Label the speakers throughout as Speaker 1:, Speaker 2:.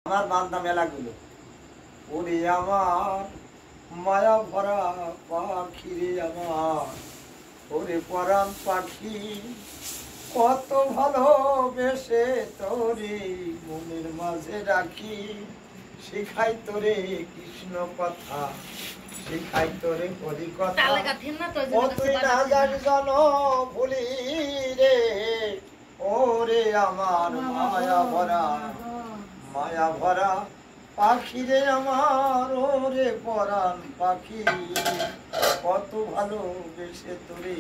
Speaker 1: আমার বান্দা মেলাগুলো ওরে আমার মায়া ভরা পাখি রে আমার ওরে পরাণ পাখি কত ভালোবেসে তোরে মনের মাঝে রাখি শিখাই তোরে কৃষ্ণ কথা শিখাই তোরে হরি কথা তুই না জানি জন ভুলি রে ওরে আমার মায়া ভরা পাখি রে আমার ওরে পরাণ পাখি কত ভালোবেসে তোরে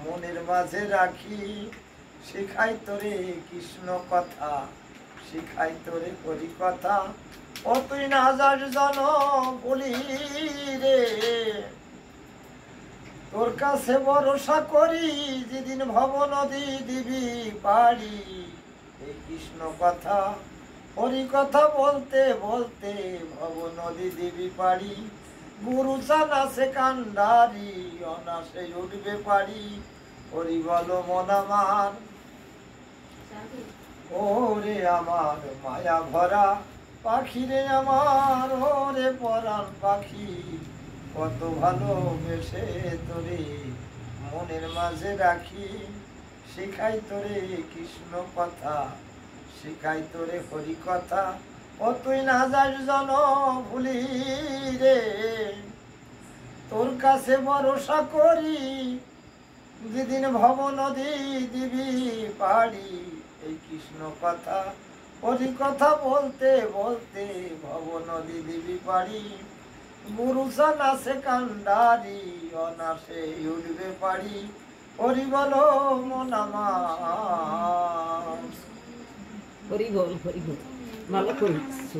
Speaker 1: মনের মাঝে রাখি শিখাই তোরে কৃষ্ণ কথা শিখাই তোরে হরি কথা ও তুই না যাস জন বলি রে তোর কাছে ভরসা করি যেদিন ভব নদী দিবি পারি এই কৃষ্ণ কথা হরি কথা বলতে বলতে ভব নদী দিবি পারি গুরু চান আছে কান্ডারি অনাসে উঠবে পারি হরি বলো মন আমার ওরে আমার মায়া ভরা পাখি রে আমার ওরে পরাণ পাখি কত ভালোবেসে তোরে মনের মাঝে রাখি শিখাই তোরে কৃষ্ণ কথা শিখাই তোরে হরি কথা ও তুই না যাস জন ভুলি রে তোর কাছে ভরসা করি যেদিন ভব নদী দিবি পারি এই কৃষ্ণ কথা হরি কথা বলতে বলতে ভব নদী দিবি পারি গুরু চান আছে কান্ডারি অনাসে উঠবে পারি হরি বলো মন আমার
Speaker 2: হরি বল ভালো করেছিস।